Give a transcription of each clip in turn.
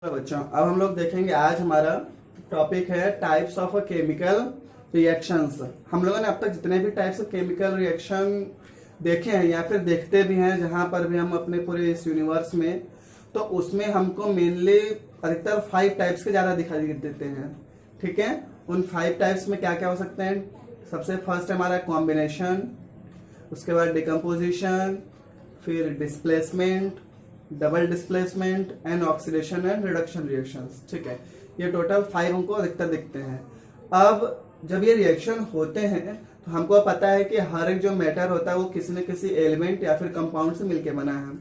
तो बच्चों अब हम लोग देखेंगे। आज हमारा टॉपिक है टाइप्स ऑफ केमिकल रिएक्शंस। हम लोगों ने अब तक जितने भी टाइप्स ऑफ केमिकल रिएक्शन देखे हैं या फिर देखते भी हैं जहां पर भी हम अपने पूरे इस यूनिवर्स में, तो उसमें हमको मेनली अधिकतर 5 टाइप्स के ज्यादा दिखाई देते हैं। ठीक है, उन 5 टाइप्स में क्या क्या हो सकते हैं? सबसे फर्स्ट हमारा कॉम्बिनेशन, उसके बाद डिकम्पोजिशन, फिर displacement, double displacement and oxidation and reduction reactions. ठीक है, ये टोटल 5 हमको अधिकतर दिखते हैं। अब जब ये रिएक्शन होते हैं तो हमको पता है कि हर एक जो मैटर होता है वो किसी न किसी एलिमेंट या फिर कंपाउंड से मिलके बना है।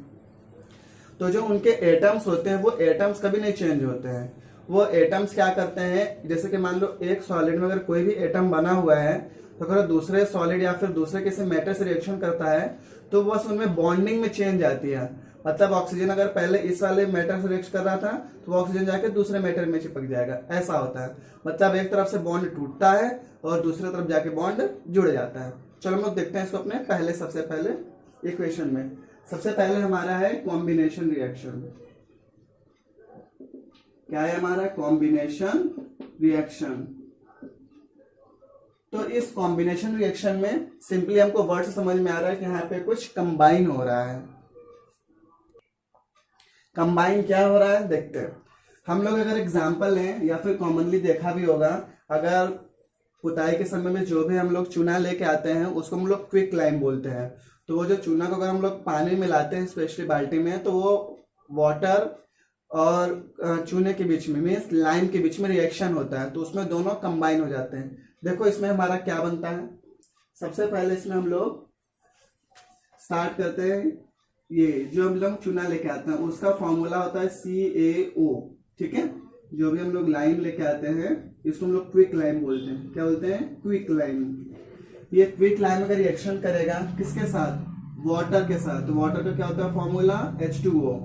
तो जो उनके एटम्स होते हैं वो एटम्स कभी नहीं चेंज होते हैं। वो एटम्स क्या करते हैं, जैसे कि मान लो एक सॉलिड में अगर कोई भी एटम बना हुआ है तो अगर दूसरे सॉलिड या फिर दूसरे किसी मैटर से रिएक्शन करता है तो बस उनमें बॉन्डिंग में चेंज आती है। मतलब ऑक्सीजन अगर पहले इस वाले मैटर से रिएक्ट कर रहा था तो वो ऑक्सीजन जाके दूसरे मैटर में चिपक जाएगा, ऐसा होता है। मतलब एक तरफ से बॉन्ड टूटता है और दूसरी तरफ जाके बॉन्ड जुड़ जाता है। चलो हम लोग देखते हैं इसको अपने सबसे पहले इक्वेशन में। सबसे पहले हमारा है कॉम्बिनेशन रिएक्शन। क्या है हमारा? Combination reaction. तो इस कॉम्बिनेशन रिएक्शन में सिंपली हमको वर्ड से समझ में आ रहा है कि यहाँ पे कुछ कंबाइन हो रहा है। कंबाइन क्या हो रहा है देखते हैं। हम लोग अगर एग्जाम्पल लें या फिर कॉमनली देखा भी होगा, अगर पुताई के समय में जो भी हम लोग चूना लेके आते हैं उसको हम लोग क्विक लाइम बोलते हैं। तो वो जो चूना को अगर हम लोग पानी में मिलाते हैं स्पेशली बाल्टी में, तो वो वाटर और चूने के बीच में मीन्स लाइम के बीच में रिएक्शन होता है, तो उसमें दोनों कंबाइन हो जाते हैं। देखो इसमें हमारा क्या बनता है। सबसे पहले इसमें हम लोग स्टार्ट करते हैं। ये जो हम लोग चूना लेके आते हैं उसका फॉर्मूला होता है CaO। ठीक है, जो भी हम लोग लाइम लेके आते हैं इसको हम लोग क्विक लाइम बोलते हैं। क्या बोलते हैं? Quick lime. ये क्विक लाइम अगर रिएक्शन करेगा किसके साथ? वाटर के साथ। तो वाटर का क्या होता है फॉर्मूला? H2O।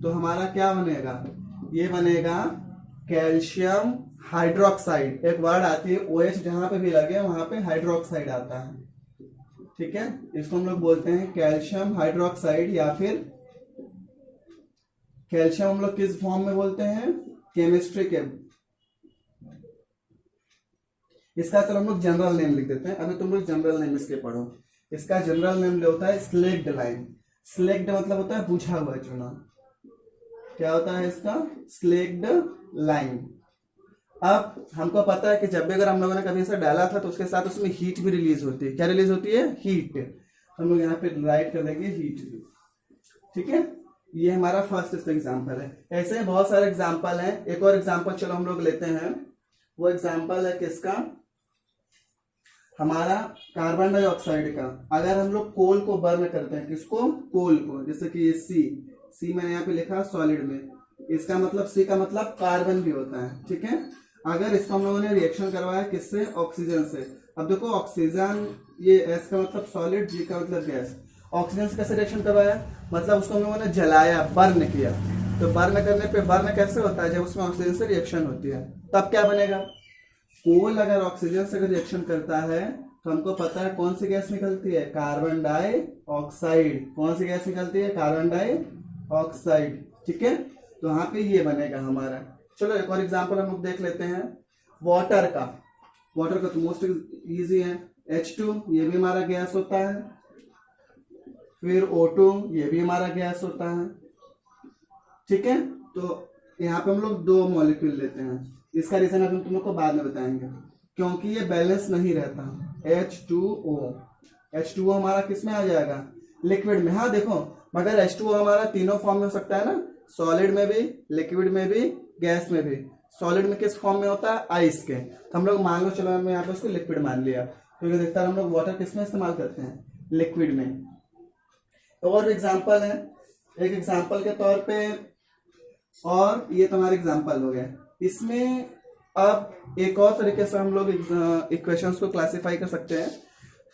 तो हमारा क्या बनेगा? ये बनेगा कैल्शियम हाइड्रोक्साइड। एक वर्ड आती है OH, जहां पे भी लगे वहां पे हाइड्रोक्साइड आता है। ठीक है, इसको हम लोग बोलते हैं कैल्शियम हाइड्रोक्साइड, या फिर कैल्शियम हम लोग किस फॉर्म में बोलते हैं? केमिस्ट्री के। इसका चलो हम लोग जनरल नेम लिख देते हैं। अभी तुम लोग जनरल नेम इसके पढ़ो। इसका जनरल नेम होता है स्लेक्ड लाइम। स्लेक्ड मतलब होता है बुझा हुआ चूना। क्या होता है इसका? Slaked lime. अब हमको पता है कि जब भी अगर हम लोगों ने कभी ऐसा डाला था तो उसके साथ उसमें हीट भी रिलीज होती है। क्या रिलीज होती है? हीट। हम लोग यहाँ पे राइट कर देंगे हीट। ठीक है, ये हमारा फर्स्ट इसका एग्जाम्पल है। ऐसे बहुत सारे एग्जाम्पल हैं। एक और एग्जाम्पल चलो हम लोग लेते हैं। वो एग्जाम्पल है किसका? हमारा कार्बन डाइऑक्साइड का। अगर हम लोग कोल को बर्न करते हैं, किसको? कोल को। जैसे कि ये सी मैंने यहाँ पे लिखा सॉलिड में, इसका मतलब सी का मतलब कार्बन भी होता है। ठीक है, अगर इसको हम लोगों ने रिएक्शन करवाया किससे? ऑक्सीजन से। अब देखो ऑक्सीजन, ये एस का मतलब सॉलिड, जी का मतलब गैस। ऑक्सीजन से कैसे रिएक्शन करवाया? मतलब उसको हम लोगों ने जलाया, बर्न किया। तो बर्न करने पे बर्न कैसे होता है? जब उसमें ऑक्सीजन से रिएक्शन होती है तब क्या बनेगा? कोल अगर ऑक्सीजन से रिएक्शन करता है तो हमको पता है कौन सी गैस निकलती है? Carbon dioxide. कौन सी गैस निकलती है? Carbon dioxide. ठीक है, तो यहाँ पे ये बनेगा हमारा। चलो एक और एग्जांपल हम लोग देख लेते हैं वाटर का। वाटर का तो मोस्ट इजी है, H2, ये भी हमारा गैस होता है। फिर O2, ये भी हमारा गैस होता है। ठीक है, तो यहाँ पे हम लोग 2 मॉलिक्यूल लेते हैं। इसका रीजन अभी तुम लोग को बाद में बताएंगे, क्योंकि ये बैलेंस नहीं रहता। H2O हमारा किस में आ जाएगा? लिक्विड में। हाँ देखो, मगर H2O हमारा तीनों फॉर्म में हो सकता है ना, सॉलिड में भी, लिक्विड में भी, गैस में भी। सॉलिड में किस फॉर्म में होता है? आइस के। तो हम लोग मान लो, चलो हमने यहाँ पे उसको लिक्विड मान लिया, क्योंकि देखता है हम लोग वाटर किस में इस्तेमाल करते हैं? लिक्विड में। और एग्जांपल है, एक एग्जांपल के तौर पे, और ये तुम्हारे एग्जांपल हो गए। इसमें अब एक और तरीके से हम लोग इक्वेशंस को क्लासिफाई कर सकते हैं।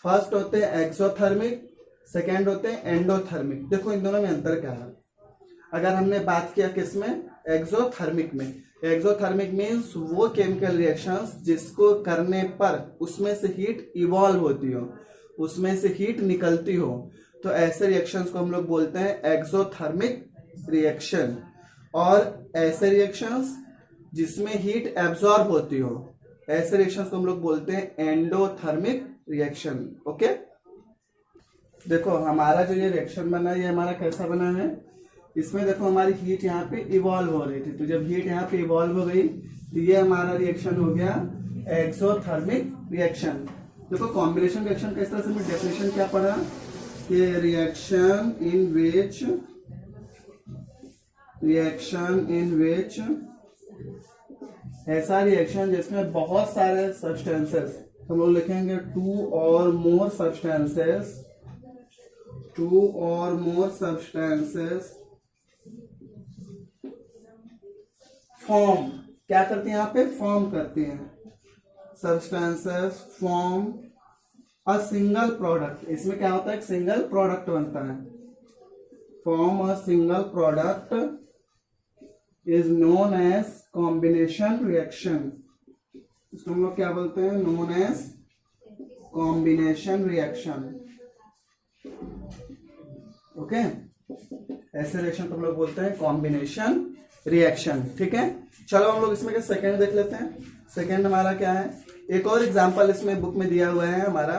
फर्स्ट होते हैं एक्सोथर्मिक, सेकेंड होते हैं एंडोथर्मिक। देखो इन दोनों में अंतर क्या है। अगर हमने बात किया किसमें? एक्सोथर्मिक में। एक्सोथर्मिक मीन्स वो केमिकल रिएक्शंस जिसको करने पर उसमें से हीट इवॉल्व होती हो, उसमें से हीट निकलती हो, तो ऐसे रिएक्शंस को हम लोग बोलते हैं एक्सोथर्मिक रिएक्शन। और ऐसे रिएक्शंस जिसमें हीट एब्जॉर्ब होती हो, ऐसे रिएक्शंस को हम लोग बोलते हैं एंडोथर्मिक रिएक्शन। ओके, देखो हमारा जो ये रिएक्शन बना है ये हमारा कैसा बना है, इसमें देखो हमारी हीट यहाँ पे इवॉल्व हो रही थी, तो जब हीट यहाँ पे इवॉल्व हो गई तो ये हमारा रिएक्शन हो गया एक्सोथर्मिक रिएक्शन। देखो कॉम्बिनेशन रिएक्शन का इस तरह से मैं डेफिनेशन क्या पढ़ा कि रिएक्शन इन विच ऐसा रिएक्शन जिसमें बहुत सारे सब्सटेंसेस, हम लोग लिखेंगे टू और मोर सब्सटेंसेस फॉर्म, क्या करती हैं यहाँ पे, फॉर्म करती हैं, substances form a single product. इसमें क्या होता है, एक सिंगल प्रोडक्ट बनता है, form a single product is known as combination reaction. इसको हम लोग क्या बोलते हैं, known as combination reaction. Okay, ऐसे रिएक्शन को हम लोग बोलते हैं कॉम्बिनेशन रिएक्शन। ठीक है, चलो हम लोग इसमें के सेकेंड देख लेते हैं। सेकेंड हमारा क्या है, एक और एग्जांपल इसमें बुक में दिया हुआ है हमारा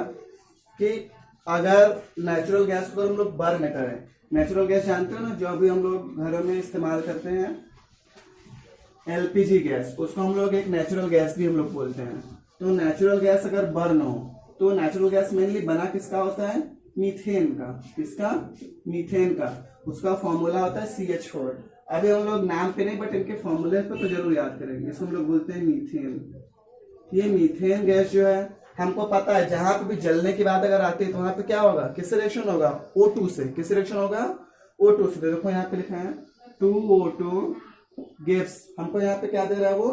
कि अगर नेचुरल गैस को हम लोग बर्न करें, नेचुरल गैस जानते हो ना, जो अभी हम लोग घरों में इस्तेमाल करते हैं एलपीजी गैस, उसको हम लोग एक नेचुरल गैस भी हम लोग बोलते हैं। तो नेचुरल गैस अगर बर्न हो तो नेचुरल गैस मेनली बना किसका होता है, मीथेन का। किसका, मीथेन का। उसका फॉर्मूला होता है CH4। अभी हम लोग नाम पे नहीं बट इनके फॉर्मूले पे तो जरूर याद करेंगे। इसको हम लोग बोलते हैं मीथेन। ये मीथेन गैस जो है हमको पता है जहां पे भी जलने की बात अगर आती है तो वहां पे क्या होगा, किससे रिएक्शन होगा, O2 से। किससे रिएक्शन होगा, O2 से। देखो यहाँ पे लिखा है 2O2 गिव्स, हमको यहाँ पे क्या दे रहा है वो,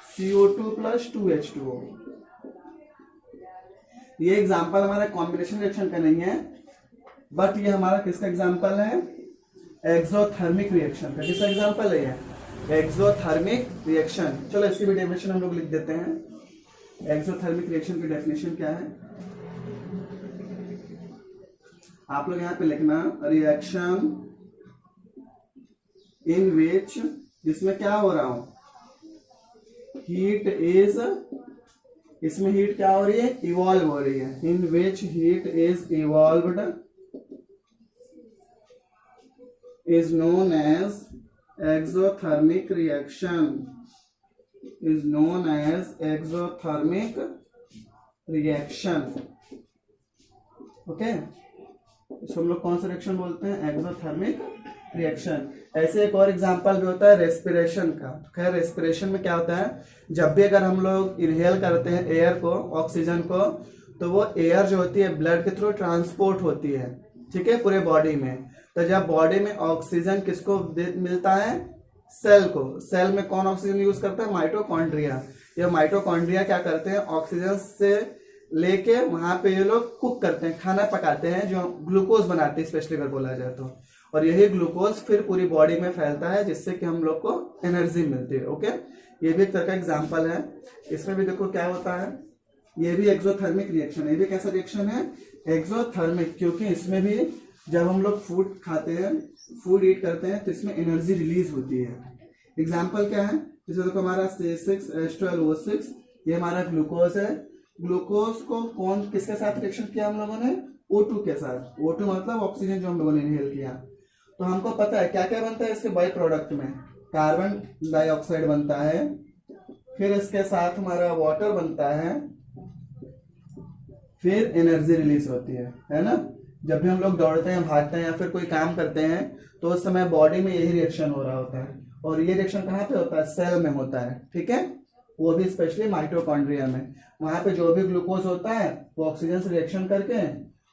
CO2 + 2H2O। ये एग्जाम्पल हमारा कॉम्बिनेशन रिएक्शन का नहीं है बट ये हमारा किसका एग्जाम्पल है, एक्सोथर्मिक रिएक्शन का। किसका एग्जाम्पल है ये, एक्सोथर्मिक रिएक्शन। चलो इसकी भी डेफिनेशन हम लोग लिख देते हैं। एक्सोथर्मिक रिएक्शन की डेफिनेशन क्या है, आप लोग यहाँ पे लिखना, रिएक्शन इन विच, जिसमें क्या हो रहा हो, हीट इज, इसमें हीट क्या हो रही है, इवॉल्व हो रही है। In which heat is evolved is known as exothermic reaction, is known as exothermic reaction। Okay, इसको हम लोग कौन सा रिएक्शन बोलते हैं, एक्सोथर्मिक रिएक्शन। ऐसे एक और एग्जांपल भी होता है रेस्पिरेशन का। खैर रेस्पिरेशन में क्या होता है, जब भी अगर हम लोग इनहेल करते हैं एयर को, ऑक्सीजन को, तो वो एयर जो होती है ब्लड के थ्रू ट्रांसपोर्ट होती है, ठीक है, पूरे बॉडी में। तो जब बॉडी में ऑक्सीजन किसको मिलता है, सेल को। सेल में कौन ऑक्सीजन यूज करता है, माइटोकॉन्ड्रिया। ये माइटोकॉन्ड्रिया क्या करते हैं, ऑक्सीजन से लेके वहां पे ये लोग कुक करते हैं, खाना पकाते हैं, जो ग्लूकोज बनाते हैं स्पेशली अगर बोला जाए तो। और यही ग्लूकोज फिर पूरी बॉडी में फैलता है जिससे कि हम लोग को एनर्जी मिलती है। ओके, ये भी एक तरह का एग्जाम्पल है। इसमें भी देखो क्या होता है, ये भी एक्सोथर्मिक रिएक्शन है। ये भी कैसा रिएक्शन है, एक्सोथर्मिक, क्योंकि इसमें भी जब हम लोग फूड खाते हैं, फूड ईट करते हैं तो इसमें एनर्जी रिलीज होती है। एग्जाम्पल क्या है, जैसे देखो हमारा C6H12O6, ये हमारा ग्लूकोज है। ग्लूकोज को कौन किसके साथ रिएक्शन किया हम लोगों ने, O2 के साथ। O2 मतलब ऑक्सीजन जो हम लोगों ने इनहेल किया। तो हमको पता है क्या क्या बनता है इसके बाई प्रोडक्ट में, कार्बन डाइऑक्साइड बनता है, फिर इसके साथ हमारा वाटर बनता है, फिर एनर्जी रिलीज होती है ना। जब भी हम लोग दौड़ते हैं, भागते हैं या फिर कोई काम करते हैं तो उस समय बॉडी में यही रिएक्शन हो रहा होता है। और ये रिएक्शन कहाँ पे होता है, सेल में होता है, ठीक है, वो भी स्पेशली माइटोकॉन्ड्रिया में। वहां पे जो भी ग्लूकोज होता है वो ऑक्सीजन से रिएक्शन करके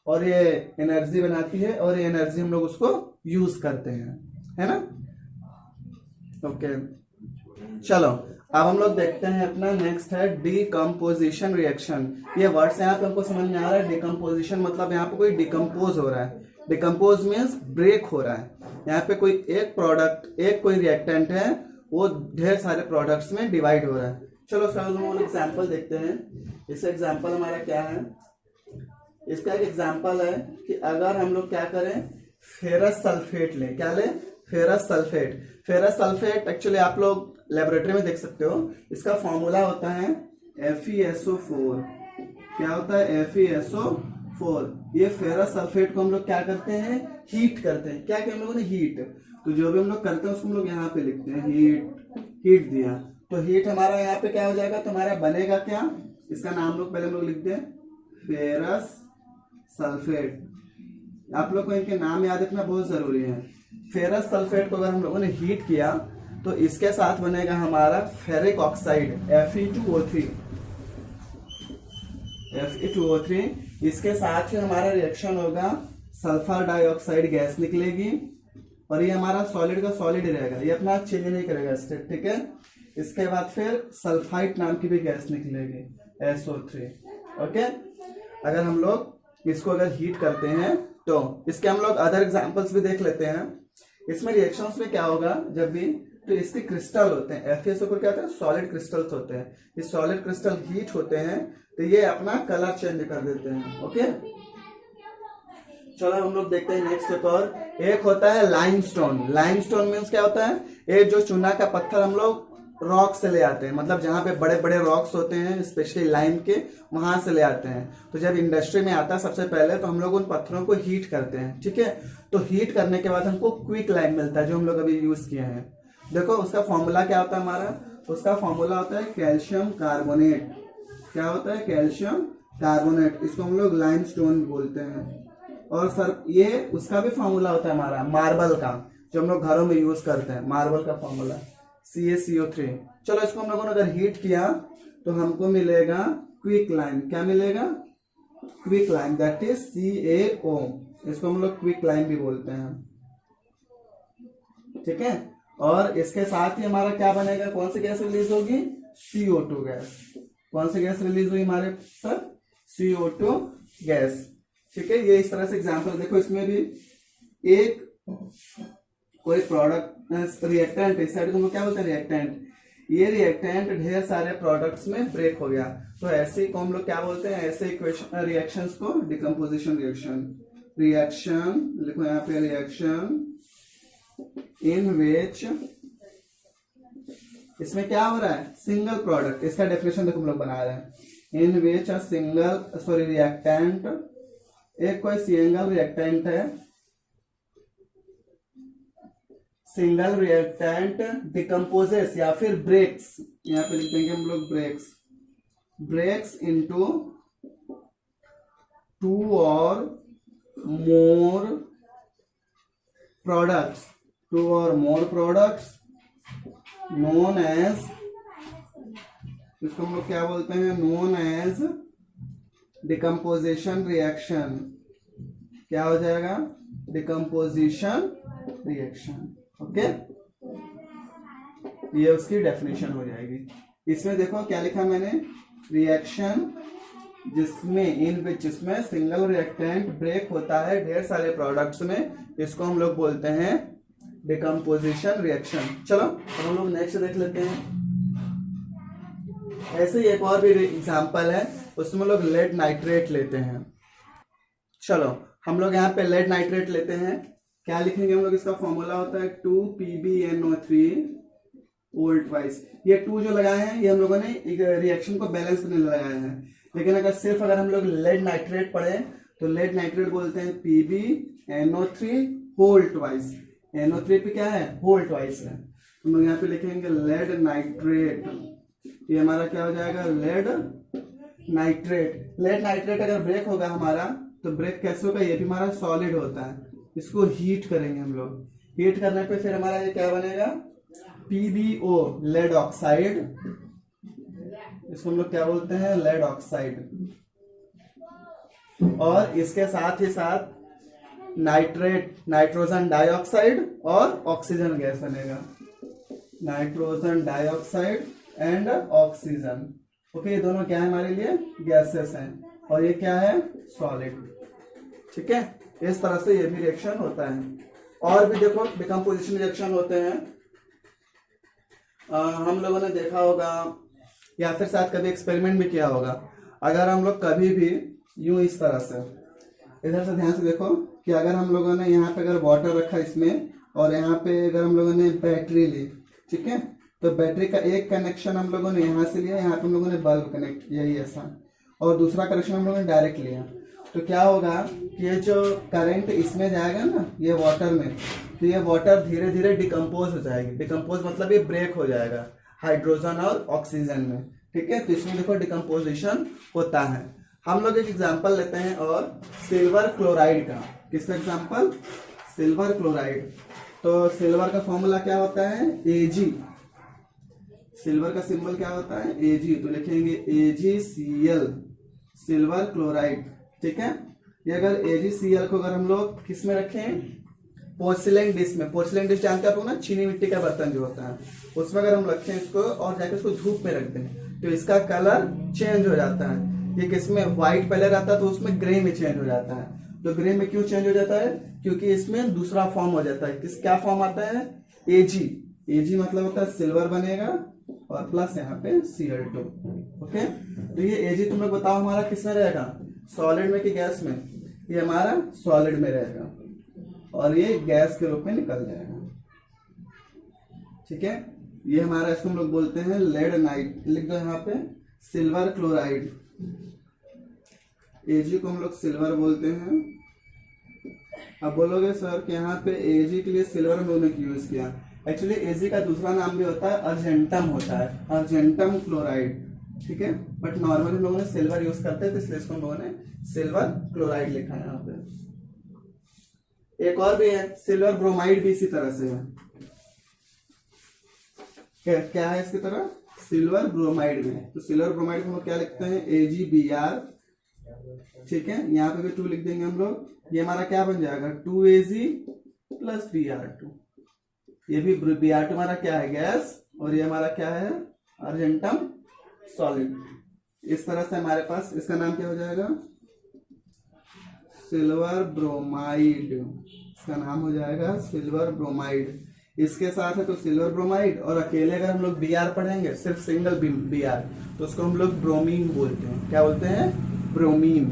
और ये एनर्जी बनाती है, और ये एनर्जी हम लोग उसको यूज करते हैं, है ना। ओके, चलो अब हम लोग देखते हैं अपना नेक्स्ट है डिकम्पोजिशन रिएक्शन। ये वर्ड्स यहाँ पे हमको समझ में आ रहा है। डिकम्पोजिशन मतलब यहाँ पे कोई डिकम्पोज हो रहा है। डिकम्पोज मीन्स ब्रेक हो रहा है। यहाँ पे कोई एक प्रोडक्ट, एक कोई रिएक्टेंट है, वो ढेर सारे प्रोडक्ट्स में डिवाइड हो रहा है। चलो सर हम लोग एग्जाम्पल देखते हैं। इस एग्जाम्पल हमारा क्या है, इसका एक एग्जाम्पल है कि अगर हम लोग क्या करें, फेरस सल्फेट लें। क्या लें, ferrous sulphate. Ferrous sulphate actually आप लोग लेबोरेटरी में देख सकते हो, इसका फॉर्मूला होता है FeSO4। क्या होता है? FeSO4। ये फेरस सल्फेट को हम लोग क्या करते हैं? हीट करते हैं। क्या किया हम लोगों ने? हीट। तो जो भी हम लोग करते हैं उसको हम लोग यहाँ पे लिखते हैं हीट दिया। तो हीट हमारा यहाँ पे क्या हो जाएगा? तो हमारा बनेगा क्या? इसका नाम लोग पहले हम लोग लिखते हैं फेरस सल्फेट। आप लोग को इनके नाम याद रखना बहुत जरूरी है। फेरस सल्फेट को अगर हम लोगों ने हीट किया तो इसके साथ बनेगा हमारा फेरिक ऑक्साइड Fe2O3। इसके साथ ही हमारा रिएक्शन होगा, सल्फर डाइऑक्साइड गैस निकलेगी और ये हमारा सॉलिड का सॉलिड रहेगा, ये अपना चेंज नहीं करेगा स्टेट, ठीक है। इसके बाद फिर सल्फाइड नाम की भी गैस निकलेगी SO3। ओके, अगर हम लोग इसको अगर हीट करते हैं तो इसके हम लोग अदर एग्जांपल्स भी देख लेते हैं। इसमें रिएक्शंस में क्या होगा जब भी, तो इसके क्रिस्टल होते हैं FeSO4 क्या होता है? सॉलिड क्रिस्टल्स होते हैं। ये सॉलिड क्रिस्टल हीट होते हैं तो ये अपना कलर चेंज कर देते हैं। ओके, चलो हम लोग देखते हैं नेक्स्ट एक और। एक होता है लाइमस्टोन। लाइमस्टोन मीन्स क्या होता है? ये जो चूना का पत्थर हम लोग रॉक से ले आते हैं, मतलब जहाँ पे बड़े बड़े रॉक्स होते हैं स्पेशली लाइम के, वहां से ले आते हैं। तो जब इंडस्ट्री में आता है सबसे पहले तो हम लोग उन पत्थरों को हीट करते हैं, ठीक है। तो हीट करने के बाद हमको क्विक लाइम मिलता है जो हम लोग अभी यूज किए हैं। देखो उसका फॉर्मूला क्या होता है हमारा? उसका फॉर्मूला होता है कैल्शियम कार्बोनेट। क्या होता है? Calcium carbonate. इसको हम लोग लाइमस्टोन बोलते हैं। और सर ये उसका भी फॉर्मूला होता है हमारा मार्बल का, जो हम लोग घरों में यूज करते हैं, मार्बल का फॉर्मूला CaCO3। चलो इसको हम लोगों ने अगर हीट किया तो हमको मिलेगा क्विक लाइम। क्या मिलेगा? Quick lime, that is CaO। इसको हम लोग क्विक लाइम भी बोलते हैं, ठीक है। और इसके साथ ही हमारा क्या बनेगा? कौन सी गैस रिलीज होगी? CO2 gas. कौन सी गैस रिलीज हुई हमारे सर? CO2 गैस, ठीक है। ये इस तरह से एग्जांपल देखो, इसमें भी एक कोई प्रोडक्ट रिएक्टेंट, इस साइड को क्या बोलते हैं? रिएक्टेंट। ये रिएक्टेंट ढेर सारे प्रोडक्ट्स में ब्रेक हो गया, तो ऐसे को हम लोग क्या बोलते हैं? ऐसे इक्वेशन रिएक्शंस को डिकम्पोजिशन रिएक्शन लिखो यहाँ पे, रिएक्शन इन विच, इसमें क्या हो रहा है? Single product. इसका डेफिनेशन देखो हम लोग बना रहे हैं, इन विच अ सिंगल रिएक्टेंट, एक कोई सिंगल रिएक्टेंट है, सिंगल रिएक्टेंट डिकम्पोजेस या फिर ब्रेक्स, यहाँ पे लिख देंगे हम लोग breaks into 2 or more products, known as, इसको हम लोग क्या बोलते हैं? known as decomposition reaction. क्या हो जाएगा? Decomposition reaction. ओके, ये उसकी डेफिनेशन हो जाएगी। इसमें देखो क्या लिखा मैंने? रिएक्शन जिसमें सिंगल रिएक्टेंट ब्रेक होता है ढेर सारे प्रोडक्ट्स में, इसको हम लोग बोलते हैं डिकम्पोजिशन रिएक्शन। चलो अब हम लोग नेक्स्ट देख लेते हैं। ऐसे ही एक और भी एग्जांपल है, उसमें लोग लेड नाइट्रेट लेते हैं। चलो हम लोग यहाँ पे लेड नाइट्रेट लेते हैं। क्या लिखेंगे हम लोग? इसका फॉर्मूला होता है 2PbNO3 वोल्ट वाइज। ये 2 जो लगाए हैं ये हम लोगों ने रिएक्शन को बैलेंस करने लगाए हैं, लेकिन अगर हम लोग लेड नाइट्रेट पढ़े तो लेड नाइट्रेट बोलते हैं PbNO3 वोल्ट वाइज। NO3 पे क्या है? वोल्ट वाइज है। हम लोग यहाँ पे लिखेंगे लेड नाइट्रेट। ये हमारा क्या हो जाएगा? Lead nitrate. लेड नाइट्रेट अगर ब्रेक होगा हमारा तो ब्रेक कैसे होगा? ये भी हमारा सॉलिड होता है। इसको हीट करेंगे हम लोग। हीट करने पे फिर हमारा ये क्या बनेगा? PbO, lead oxide. इसको हम लोग क्या बोलते हैं? Lead oxide. और इसके साथ ही साथ नाइट्रोजन डाइऑक्साइड और ऑक्सीजन गैस बनेगा। Nitrogen dioxide and oxygen. Okay, ये दोनों क्या है हमारे लिए? गैसेस हैं। और ये क्या है? सॉलिड। ठीक है, इस तरह से ये भी रिएक्शन होता है। और भी देखो डिकम्पोजिशन रिएक्शन होते हैं। हम लोगों ने देखा होगा या फिर शायद कभी एक्सपेरिमेंट भी किया होगा। अगर हम लोग कभी भी यूं इस तरह से, इधर से ध्यान से देखो कि अगर हम लोगों ने यहाँ पे अगर वाटर रखा इसमें और यहाँ पे अगर हम लोगों ने बैटरी ली, ठीक है, तो बैटरी का एक कनेक्शन हम लोगों ने यहाँ से लिया, यहाँ पे हम लोगों ने बल्ब कनेक्ट किया ये ऐसा, और दूसरा कनेक्शन हम लोगों ने डायरेक्ट लिया। तो क्या होगा कि ये जो करंट इसमें जाएगा ना ये वाटर में, तो ये वाटर धीरे धीरे डिकम्पोज हो जाएगी। डिकम्पोज मतलब ये ब्रेक हो जाएगा हाइड्रोजन और ऑक्सीजन में, ठीक है। तो इसमें देखो डिकम्पोजिशन होता है। हम लोग एक एग्जांपल लेते हैं और सिल्वर क्लोराइड का। किसका एग्जांपल? Silver chloride. तो सिल्वर का फॉर्मूला क्या होता है? Ag। सिल्वर का सिंबल क्या होता है? Ag। तो लिखेंगे AgCl, सिल्वर क्लोराइड, ठीक है। ये अगर AgCl को अगर हम लोग किस में रखें? पोर्सिलेन डिश में। पोर्सिलेन डिश जानते हैं आप लोग ना, चीनी मिट्टी का बर्तन जो होता है, उसमें अगर हम रखें इसको और जाकर इसको धूप में रख दें तो इसका कलर चेंज हो जाता है। ये किसमें? व्हाइट पहले रहता है तो उसमें ग्रे में चेंज हो जाता है। तो ग्रे में क्यों चेंज हो जाता है? क्योंकि इसमें दूसरा फॉर्म हो जाता है। किस क्या फॉर्म आता है? Ag। Ag मतलब होता है सिल्वर बनेगा और प्लस यहाँ पे Cl2। ओके, तो ये Ag तुम लोग बताओ हमारा किस में रहेगा? सॉलिड में कि गैस में? ये हमारा सॉलिड में रहेगा और ये गैस के रूप में निकल जाएगा, ठीक है। ये हमारा, इसको हम लोग बोलते हैं लेड नाइट। लिख दो यहाँ पे सिल्वर क्लोराइड। Ag को हम लोग सिल्वर बोलते हैं। अब बोलोगे सर कि यहाँ पे Ag के लिए सिल्वर हम लोगों ने क्यों यूज किया? एक्चुअली Ag का दूसरा नाम भी होता है अर्जेंटम होता है, अर्जेंटम क्लोराइड, ठीक है। बट नॉर्मली लोगों ने सिल्वर यूज करते हैं तो इसलिए इसको हम लोगों ने सिल्वर क्लोराइड लिखा है यहाँ पे। एक और भी है सिल्वर ब्रोमाइड, भी इसी तरह से है। क्या है इसकी तरह? सिल्वर ब्रोमाइड में। तो सिल्वर ब्रोमाइड को हम लोग क्या लिखते हैं? AgBr, ठीक है। यहाँ पे भी 2 लिख देंगे हम लोग। ये हमारा क्या बन जाएगा? 2Ag plus Br2। ये भी Br2 हमारा क्या है? गैस, और ये हमारा क्या है? Argentum solid. इस तरह से हमारे पास इसका नाम क्या हो जाएगा? Silver bromide. इसका नाम हो जाएगा सिल्वर ब्रोमाइड। इसके साथ है तो सिल्वर ब्रोमाइड, और अकेले अगर हम लोग Br पढ़ेंगे, सिर्फ सिंगल Br, तो उसको हम लोग ब्रोमीन बोलते हैं। क्या बोलते हैं? ब्रोमीन।